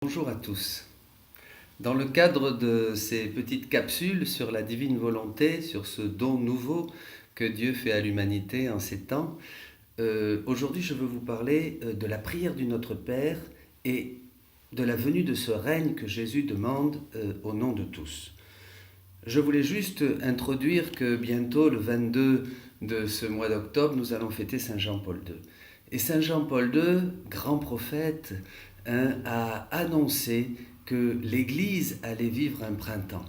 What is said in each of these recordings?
Bonjour à tous. Dans le cadre de ces petites capsules sur la divine volonté, sur ce don nouveau que Dieu fait à l'humanité en ces temps, aujourd'hui je veux vous parler de la prière du Notre Père et de la venue de ce règne que Jésus demande au nom de tous. Je voulais juste introduire que bientôt, le 22 de ce mois d'octobre, nous allons fêter Saint Jean-Paul II. Et Saint Jean-Paul II, grand prophète, a annoncé que l'Église allait vivre un printemps.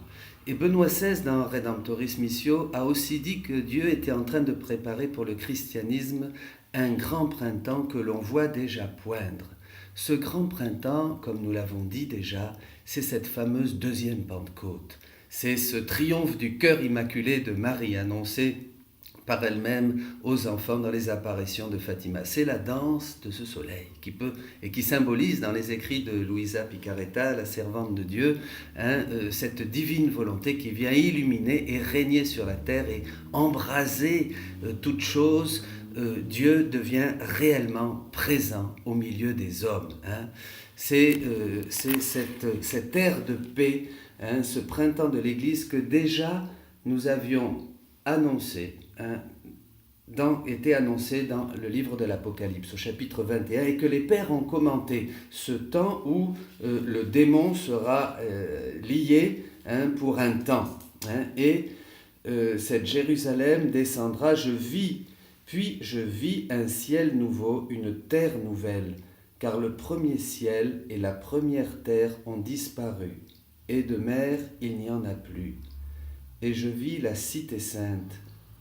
Et Benoît XVI, dans Redemptoris Missio, a aussi dit que Dieu était en train de préparer pour le christianisme un grand printemps que l'on voit déjà poindre. Ce grand printemps, comme nous l'avons dit déjà, c'est cette fameuse deuxième Pentecôte. C'est ce triomphe du cœur immaculé de Marie annoncé par elle-même aux enfants dans les apparitions de Fatima. C'est la danse de ce soleil qui symbolise dans les écrits de Luisa Picaretta, la servante de Dieu, cette divine volonté qui vient illuminer et régner sur la terre et embraser toute chose. Dieu devient réellement présent au milieu des hommes. C'est cette ère de paix, ce printemps de l'Église que déjà nous avions annoncé, était annoncé dans le livre de l'Apocalypse, au chapitre 21, et que les pères ont commenté ce temps où le démon sera lié pour un temps. Et cette Jérusalem descendra, puis je vis un ciel nouveau, une terre nouvelle, car le premier ciel et la première terre ont disparu, et de mer il n'y en a plus. Et je vis la cité sainte,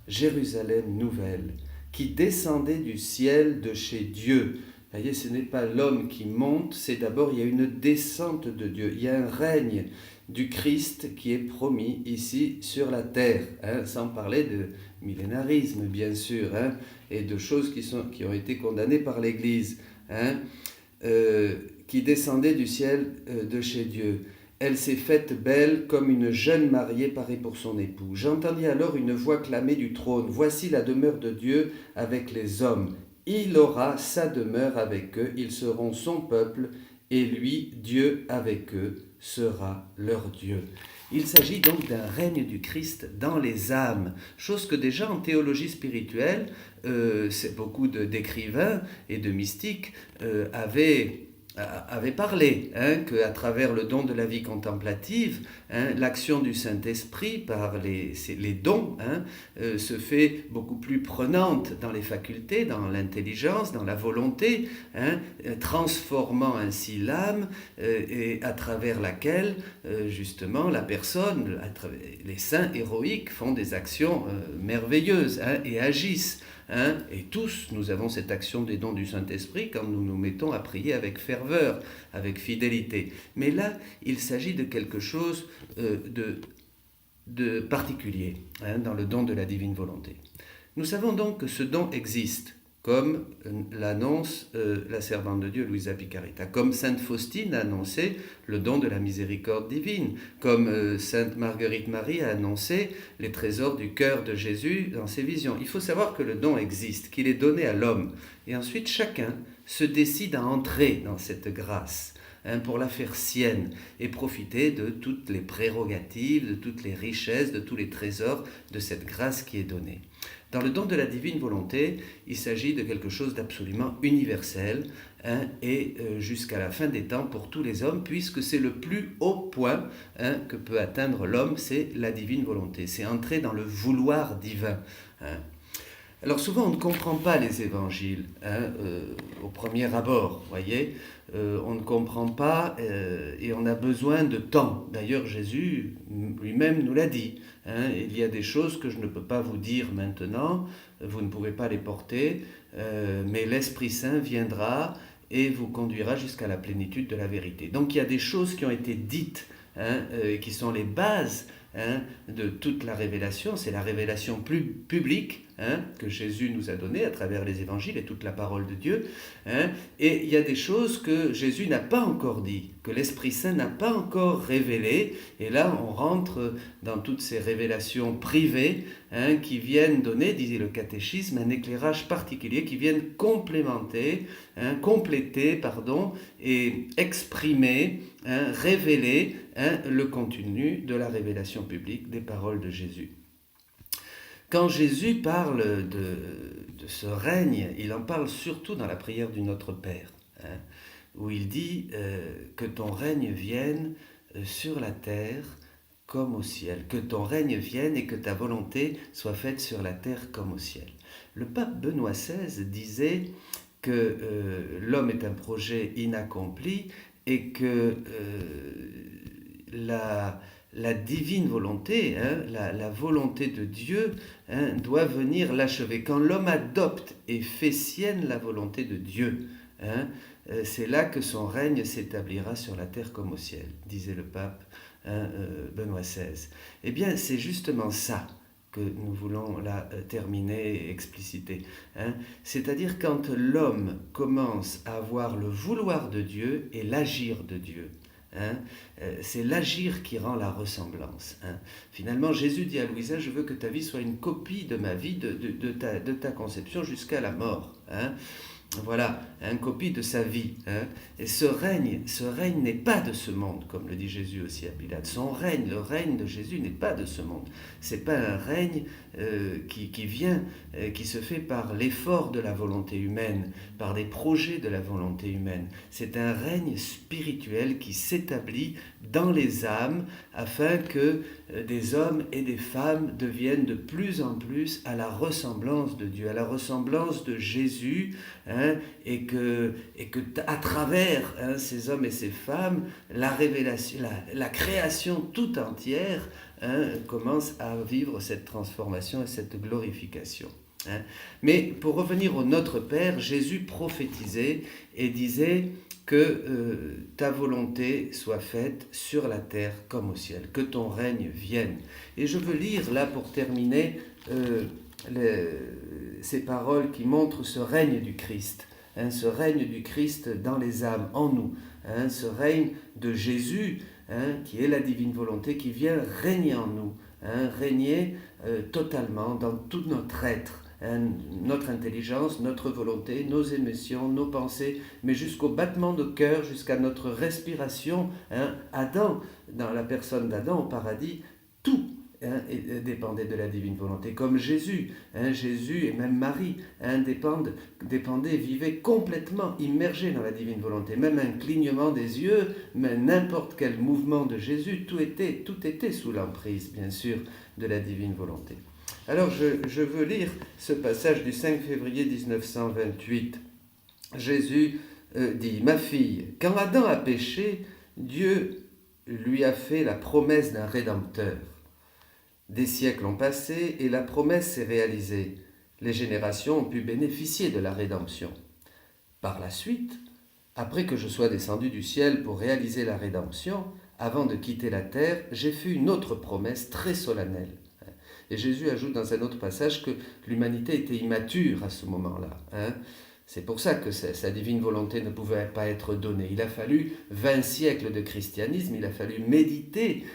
Jérusalem nouvelle, qui descendait du ciel de chez Dieu. Vous voyez, ce n'est pas l'homme qui monte, c'est d'abord, il y a une descente de Dieu. Il y a un règne du Christ qui est promis ici sur la terre, sans parler de millénarisme, bien sûr, et de choses qui ont été condamnées par l'Église, qui descendait du ciel de chez Dieu. Elle s'est faite belle comme une jeune mariée parée pour son époux. J'entendis alors une voix clamer du trône. Voici la demeure de Dieu avec les hommes. Il aura sa demeure avec eux, ils seront son peuple, et lui, Dieu avec eux, sera leur Dieu. Il s'agit donc d'un règne du Christ dans les âmes, chose que déjà en théologie spirituelle, c'est beaucoup d'écrivains et de mystiques avait parlé, qu'à travers le don de la vie contemplative, l'action du Saint-Esprit par les dons se fait beaucoup plus prenante dans les facultés, dans l'intelligence, dans la volonté, transformant ainsi l'âme et à travers laquelle justement la personne, les saints héroïques font des actions merveilleuses et agissent. Et tous, nous avons cette action des dons du Saint-Esprit quand nous nous mettons à prier avec ferveur, avec fidélité. Mais là, il s'agit de quelque chose de particulier dans le don de la divine volonté. Nous savons donc que ce don existe, comme l'annonce la servante de Dieu, Luisa Picaretta, comme Sainte Faustine a annoncé le don de la miséricorde divine, comme Sainte Marguerite Marie a annoncé les trésors du cœur de Jésus dans ses visions. Il faut savoir que le don existe, qu'il est donné à l'homme, et ensuite chacun se décide à entrer dans cette grâce, pour la faire sienne et profiter de toutes les prérogatives, de toutes les richesses, de tous les trésors de cette grâce qui est donnée. Dans le don de la divine volonté, il s'agit de quelque chose d'absolument universel et jusqu'à la fin des temps pour tous les hommes, puisque c'est le plus haut point que peut atteindre l'homme, c'est la divine volonté, c'est entrer dans le vouloir divin. Alors souvent on ne comprend pas les évangiles au premier abord, voyez, on ne comprend pas et on a besoin de temps. D'ailleurs Jésus lui-même nous l'a dit, il y a des choses que je ne peux pas vous dire maintenant, vous ne pouvez pas les porter, mais l'Esprit Saint viendra et vous conduira jusqu'à la plénitude de la vérité. Donc il y a des choses qui ont été dites, qui sont les bases de toute la révélation, c'est la révélation plus publique, que Jésus nous a données à travers les évangiles et toute la parole de Dieu. Et il y a des choses que Jésus n'a pas encore dit, que l'Esprit Saint n'a pas encore révélées. Et là, on rentre dans toutes ces révélations privées qui viennent donner, disait le catéchisme, un éclairage particulier, qui viennent compléter, et exprimer, révéler le contenu de la révélation publique des paroles de Jésus. Quand Jésus parle de ce règne, il en parle surtout dans la prière du Notre Père, où il dit que ton règne vienne sur la terre comme au ciel, que ton règne vienne et que ta volonté soit faite sur la terre comme au ciel. Le pape Benoît XVI disait que l'homme est un projet inaccompli et que la divine volonté, la volonté de Dieu, doit venir l'achever. Quand l'homme adopte et fait sienne la volonté de Dieu, c'est là que son règne s'établira sur la terre comme au ciel, disait le pape Benoît XVI. Eh bien, c'est justement ça que nous voulons là terminer et expliciter. C'est-à-dire quand l'homme commence à avoir le vouloir de Dieu et l'agir de Dieu. C'est l'agir qui rend la ressemblance. Finalement, Jésus dit à Louisa, je veux que ta vie soit une copie de ma vie, de ta conception jusqu'à la mort. Voilà, une copie de sa vie. Et ce règne n'est pas de ce monde, comme le dit Jésus aussi à Pilate. Son règne, le règne de Jésus n'est pas de ce monde. C'est pas un règne qui vient, qui se fait par l'effort de la volonté humaine, par des projets de la volonté humaine. C'est un règne spirituel qui s'établit dans les âmes afin que des hommes et des femmes deviennent de plus en plus à la ressemblance de Dieu, à la ressemblance de Jésus, et que à travers ces hommes et ces femmes, la révélation, la création tout entière commence à vivre cette transformation et cette glorification. Mais pour revenir au Notre Père, Jésus prophétisait et disait que ta volonté soit faite sur la terre comme au ciel, que ton règne vienne. Et je veux lire là pour terminer ces paroles qui montrent ce règne du Christ, ce règne du Christ dans les âmes, en nous, ce règne de Jésus, qui est la divine volonté, qui vient régner en nous, régner totalement dans tout notre être, notre intelligence, notre volonté, nos émotions, nos pensées, mais jusqu'au battement de cœur, jusqu'à notre respiration. Adam, dans la personne d'Adam au paradis, tout dépendait de la divine volonté, comme Jésus. Jésus et même Marie dépendaient, vivaient complètement immergés dans la divine volonté. Même un clignement des yeux, même n'importe quel mouvement de Jésus, tout était sous l'emprise, bien sûr, de la divine volonté. Alors je veux lire ce passage du 5 février 1928. Jésus dit, « Ma fille, quand Adam a péché, Dieu lui a fait la promesse d'un Rédempteur. Des siècles ont passé et la promesse s'est réalisée. Les générations ont pu bénéficier de la rédemption. Par la suite, après que je sois descendu du ciel pour réaliser la rédemption, avant de quitter la terre, j'ai fait une autre promesse très solennelle. » Et Jésus ajoute dans un autre passage que l'humanité était immature à ce moment-là. C'est pour ça que sa divine volonté ne pouvait pas être donnée. Il a fallu 20 siècles de christianisme, il a fallu méditer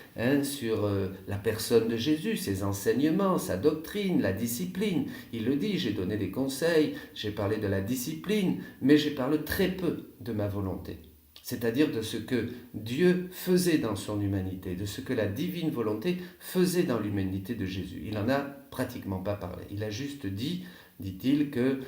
sur la personne de Jésus, ses enseignements, sa doctrine, la discipline. Il le dit, j'ai donné des conseils, j'ai parlé de la discipline, mais j'ai parlé très peu de ma volonté. C'est-à-dire de ce que Dieu faisait dans son humanité, de ce que la divine volonté faisait dans l'humanité de Jésus. Il n'en a pratiquement pas parlé. Il a juste dit-il, que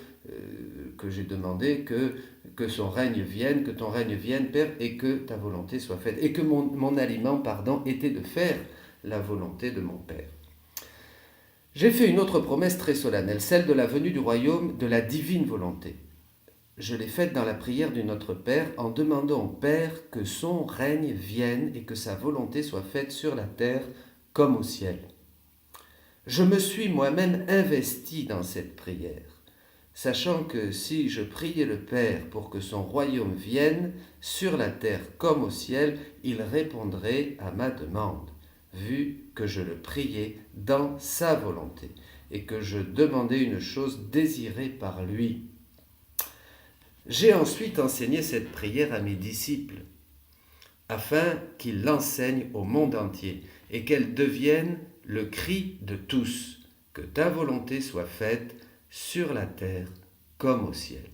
j'ai demandé que son règne vienne, que ton règne vienne, Père, et que ta volonté soit faite. Et que mon aliment, était de faire la volonté de mon Père. J'ai fait une autre promesse très solennelle, celle de la venue du royaume de la divine volonté. Je l'ai faite dans la prière du Notre Père en demandant au Père que son règne vienne et que sa volonté soit faite sur la terre comme au ciel. Je me suis moi-même investi dans cette prière, sachant que si je priais le Père pour que son royaume vienne sur la terre comme au ciel, il répondrait à ma demande, vu que je le priais dans sa volonté. et que je demandais une chose désirée par lui. J'ai ensuite enseigné cette prière à mes disciples, afin qu'ils l'enseignent au monde entier et qu'elle devienne le cri de tous, que ta volonté soit faite sur la terre comme au ciel.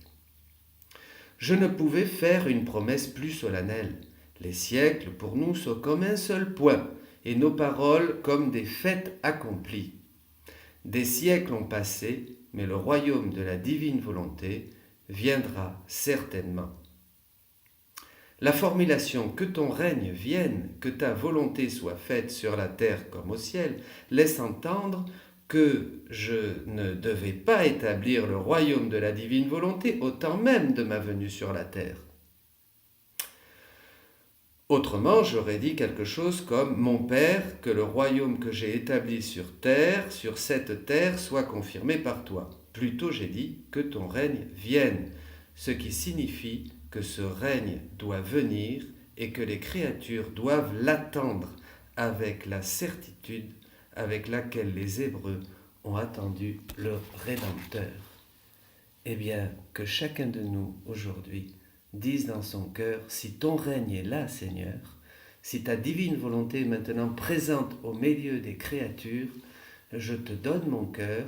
Je ne pouvais faire une promesse plus solennelle. Les siècles pour nous sont comme un seul point, et nos paroles comme des faits accomplis. Des siècles ont passé, mais le royaume de la divine volonté viendra certainement. La formulation « que ton règne vienne, que ta volonté soit faite sur la terre comme au ciel » laisse entendre que je ne devais pas établir le royaume de la divine volonté au temps même de ma venue sur la terre. Autrement, j'aurais dit quelque chose comme « Mon Père, que le royaume que j'ai établi sur cette terre, soit confirmé par toi. » Plutôt, j'ai dit « Que ton règne vienne », ce qui signifie que ce règne doit venir et que les créatures doivent l'attendre avec la certitude avec laquelle les Hébreux ont attendu leur Rédempteur. Eh bien, que chacun de nous, aujourd'hui, dise dans son cœur, si ton règne est là, Seigneur, si ta divine volonté est maintenant présente au milieu des créatures, je te donne mon cœur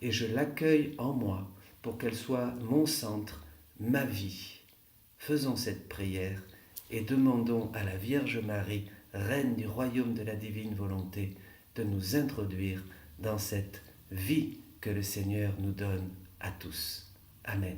et je l'accueille en moi pour qu'elle soit mon centre, ma vie. Faisons cette prière et demandons à la Vierge Marie, Reine du royaume de la divine volonté, de nous introduire dans cette vie que le Seigneur nous donne à tous. Amen.